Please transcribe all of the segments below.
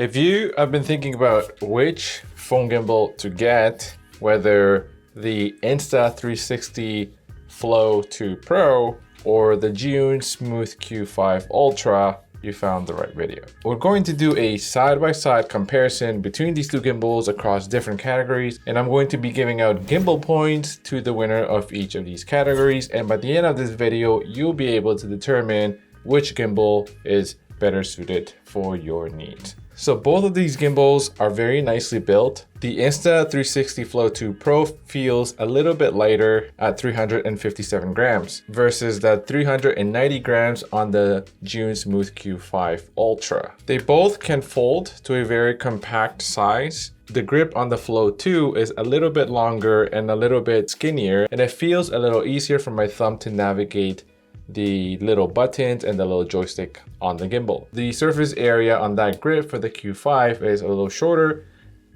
If you have been thinking about which phone gimbal to get, whether the Insta 360 Flow 2 Pro or the Zhiyun Smooth Q5 Ultra, you found the right video. We're going to do a side-by-side comparison between these two gimbals across different categories, and I'm going to be giving out gimbal points to the winner of each of these categories. And by the end of this video, you'll be able to determine which gimbal is better suited for your needs. So both of these gimbals are very nicely built. The Insta 360 Flow 2 Pro feels a little bit lighter at 357 grams versus the 390 grams on the Zhiyun Smooth Q5 Ultra. They both can fold to a very compact size. The grip on the Flow 2 is a little bit longer and a little bit skinnier, and it feels a little easier for my thumb to navigate the little buttons and the little joystick on the gimbal. The surface area on that grip for the Q5 is a little shorter,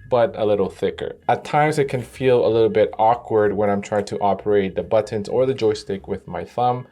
but a little thicker. At times it can feel a little bit awkward when I'm trying to operate the buttons or the joystick with my thumb,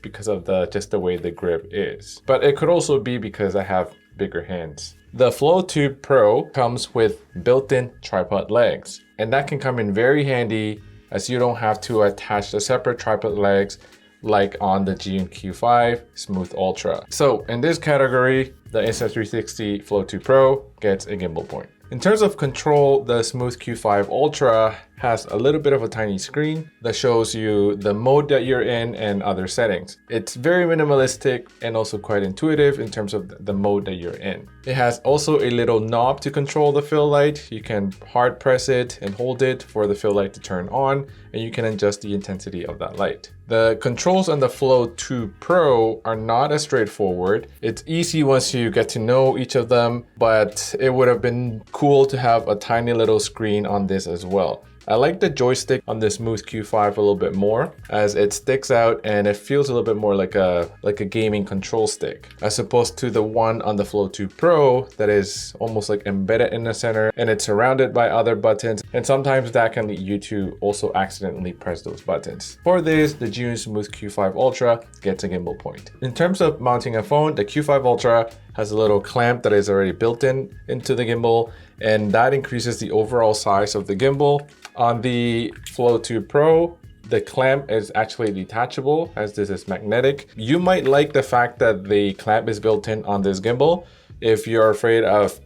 because of just the way the grip is. But it could also be because I have bigger hands. The Flow 2 Pro comes with built-in tripod legs, and that can come in very handy as you don't have to attach the separate tripod legs like on the Zhiyun Q5 Smooth Ultra. So in this category, the Insta360 Flow 2 Pro gets a gimbal point. In terms of control, the Smooth Q5 Ultra has a little bit of a tiny screen that shows you the mode that you're in and other settings. It's very minimalistic and also quite intuitive in terms of the mode that you're in. It has also a little knob to control the fill light. You can hard press it and hold it for the fill light to turn on, and you can adjust the intensity of that light. The controls on the Flow 2 Pro are not as straightforward. It's easy once you get to know each of them, but it would have been cool to have a tiny little screen on this as well. I like the joystick on the Smooth Q5 a little bit more, as it sticks out and it feels a little bit more like a gaming control stick, as opposed to the one on the Flow 2 Pro that is almost like embedded in the center and it's surrounded by other buttons, and sometimes that can lead you to also accidentally press those buttons. For this, the Zhiyun Smooth Q5 Ultra gets a gimbal point. In terms of mounting a phone, the Q5 Ultra has a little clamp that is already built into the gimbal, and that increases the overall size of the gimbal. On the Flow 2 Pro, the clamp is actually detachable, as this is magnetic. You might like the fact that the clamp is built in on this gimbal if you're afraid of,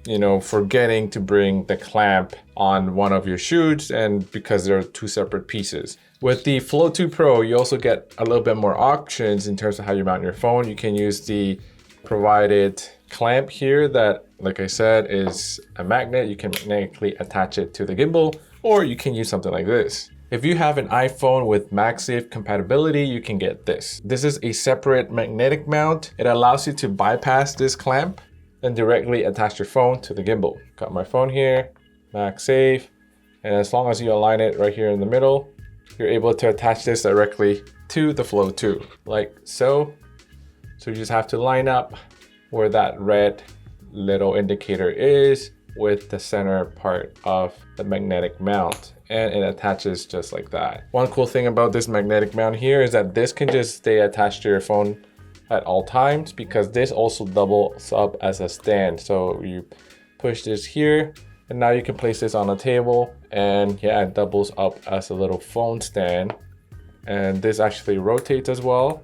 forgetting to bring the clamp on one of your shoots, and because they're two separate pieces. With the Flow 2 Pro, you also get a little bit more options in terms of how you mount your phone. You can use the provided clamp here that, like I said, is a magnet. You can magnetically attach it to the gimbal, or you can use something like this. If you have an iPhone with MagSafe compatibility, you can get this. This is a separate magnetic mount. It allows you to bypass this clamp and directly attach your phone to the gimbal. Got my phone here, MagSafe, and as long as you align it right here in the middle, you're able to attach this directly to the Flow 2, like so. So you just have to line up where that red little indicator is with the center part of the magnetic mount, and it attaches just like that. One cool thing about this magnetic mount here is that this can just stay attached to your phone at all times, because this also doubles up as a stand. So you push this here, and now you can place this on a table, and yeah, it doubles up as a little phone stand. And this actually rotates as well,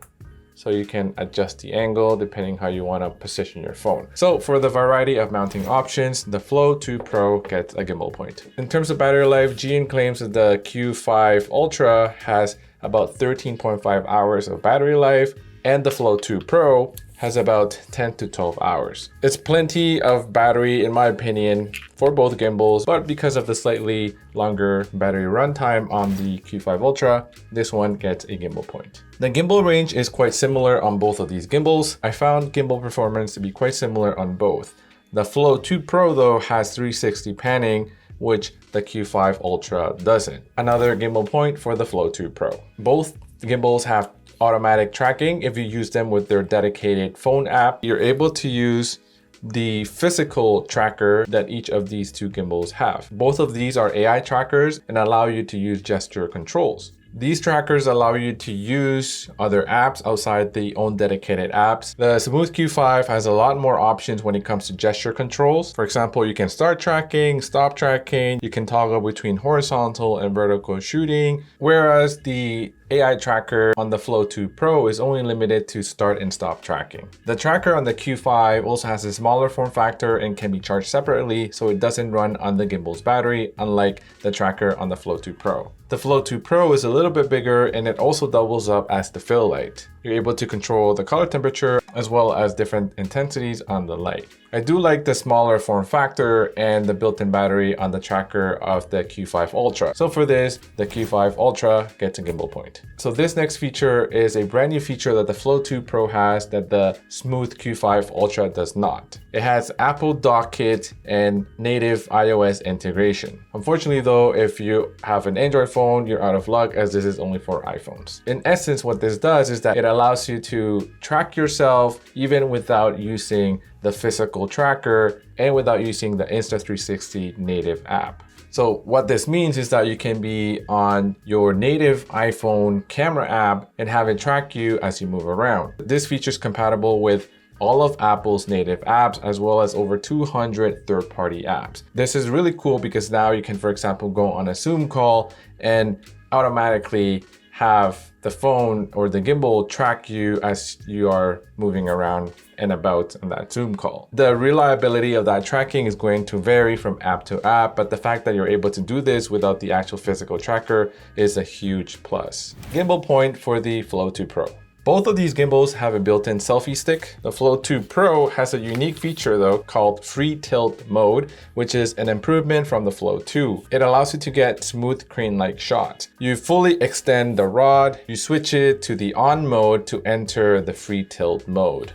so you can adjust the angle depending how you want to position your phone. So for the variety of mounting options, the Flow 2 Pro gets a gimbal point. In terms of battery life, Zhiyun claims that the Q5 Ultra has about 13.5 hours of battery life, and the Flow 2 Pro has about 10 to 12 hours. It's plenty of battery in my opinion for both gimbals, but because of the slightly longer battery runtime on the Q5 Ultra, this one gets a gimbal point. The gimbal range is quite similar on both of these gimbals. I found gimbal performance to be quite similar on both. The Flow 2 Pro though has 360 panning, which the Q5 Ultra doesn't. Another gimbal point for the Flow 2 Pro. Both gimbals have automatic tracking. If you use them with their dedicated phone app, you're able to use the physical tracker that each of these two gimbals have. Both of these are AI trackers and allow you to use gesture controls. These trackers allow you to use other apps outside the own dedicated apps. The Smooth Q5 has a lot more options when it comes to gesture controls. For example, you can start tracking, stop tracking, you can toggle between horizontal and vertical shooting, whereas the AI tracker on the Flow 2 Pro is only limited to start and stop tracking. The tracker on the Q5 also has a smaller form factor and can be charged separately, so it doesn't run on the gimbal's battery, unlike the tracker on the Flow 2 Pro. The Flow 2 Pro is a little bit bigger and it also doubles up as the fill light. You're able to control the color temperature as well as different intensities on the light. I do like the smaller form factor and the built-in battery on the tracker of the Q5 Ultra. So for this, the Q5 Ultra gets a gimbal point. So this next feature is a brand new feature that the Flow 2 Pro has that the Smooth Q5 Ultra does not. It has Apple DockKit and native iOS integration. Unfortunately though, if you have an Android phone, you're out of luck as this is only for iPhones. In essence, what this does is that it allows you to track yourself even without using the physical tracker and without using the Insta360 native app. So what this means is that you can be on your native iPhone camera app and have it track you as you move around. This feature is compatible with all of Apple's native apps, as well as over 200 third-party apps. This is really cool because now you can, for example, go on a Zoom call and automatically have the phone or the gimbal track you as you are moving around and about on that Zoom call. The reliability of that tracking is going to vary from app to app, but the fact that you're able to do this without the actual physical tracker is a huge plus. Gimbal point for the Flow 2 Pro. Both of these gimbals have a built-in selfie stick. The Flow 2 Pro has a unique feature though called free tilt mode, which is an improvement from the Flow 2. It allows you to get smooth crane-like shots. You fully extend the rod, you switch it to the on mode to enter the free tilt mode.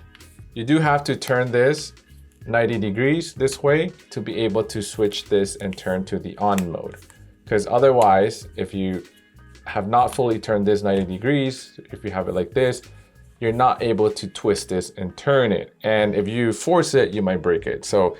You do have to turn this 90 degrees this way to be able to switch this and turn to the on mode. Because otherwise, if you have not fully turned this 90 degrees, if you have it like this, you're not able to twist this and turn it. And if you force it, you might break it. So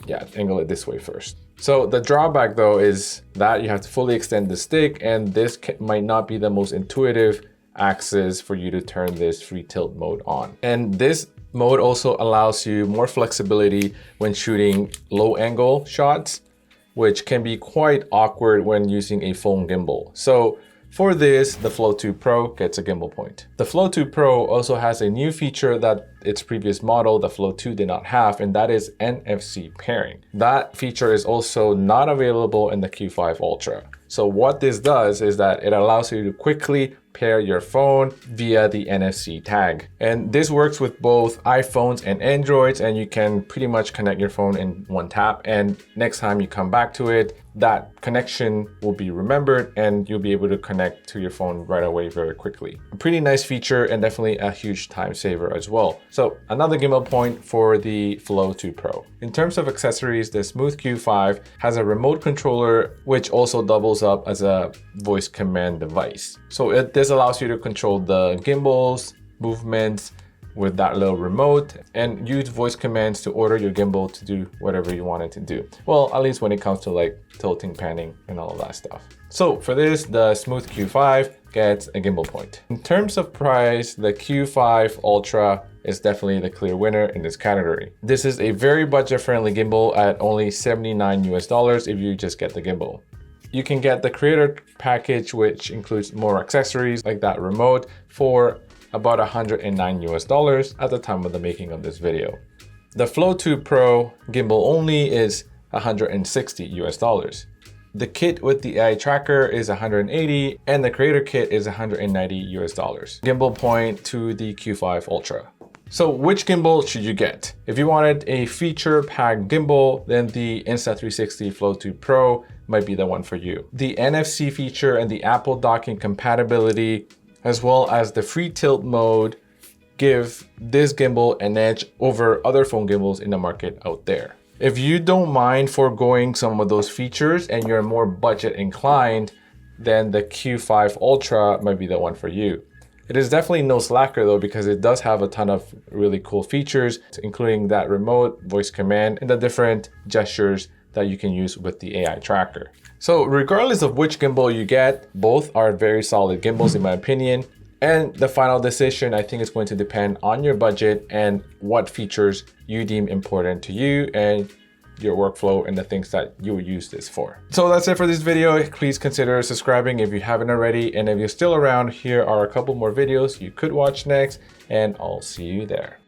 yeah, angle it this way first. So the drawback though is that you have to fully extend the stick, and this might not be the most intuitive axis for you to turn this free tilt mode on. And this mode also allows you more flexibility when shooting low angle shots, which can be quite awkward when using a phone gimbal. So for this, the Flow 2 Pro gets a gimbal point. The Flow 2 Pro also has a new feature that its previous model, the Flow 2, did not have, and that is NFC Pairing. That feature is also not available in the Q5 Ultra. So what this does is that it allows you to quickly pair your phone via the NFC tag. And this works with both iPhones and Androids, and you can pretty much connect your phone in one tap. And next time you come back to it, that connection will be remembered and you'll be able to connect to your phone right away very quickly. A pretty nice feature and definitely a huge time saver as well. So another gimbal point for the Flow 2 Pro. In terms of accessories, the Smooth Q5 has a remote controller, which also doubles up as a voice command device. So this allows you to control the gimbals, movements with that little remote, and use voice commands to order your gimbal to do whatever you want it to do. Well, at least when it comes to like tilting, panning, and all of that stuff. So for this, the Smooth Q5 gets a gimbal point. In terms of price, the Q5 Ultra is definitely the clear winner in this category. This is a very budget-friendly gimbal at only $79 US if you just get the gimbal. You can get the creator package, which includes more accessories like that remote, for about $109 US at the time of the making of this video. The Flow 2 Pro gimbal only is $160 US. The kit with the AI tracker is $180 and the creator kit is $190 US. Gimbal point to the Q5 Ultra. So which gimbal should you get? If you wanted a feature-packed gimbal, then the Insta360 Flow 2 Pro might be the one for you. The NFC feature and the Apple docking compatibility, as well as the free tilt mode, give this gimbal an edge over other phone gimbals in the market out there. If you don't mind foregoing some of those features and you're more budget inclined, then the Q5 Ultra might be the one for you. It is definitely no slacker though, because it does have a ton of really cool features, including that remote voice command and the different gestures that you can use with the AI tracker. So regardless of which gimbal you get, both are very solid gimbals in my opinion. And the final decision, I think, is going to depend on your budget and what features you deem important to you and your workflow and the things that you would use this for. So that's it for this video. Please consider subscribing if you haven't already. And if you're still around, here are a couple more videos you could watch next, and I'll see you there.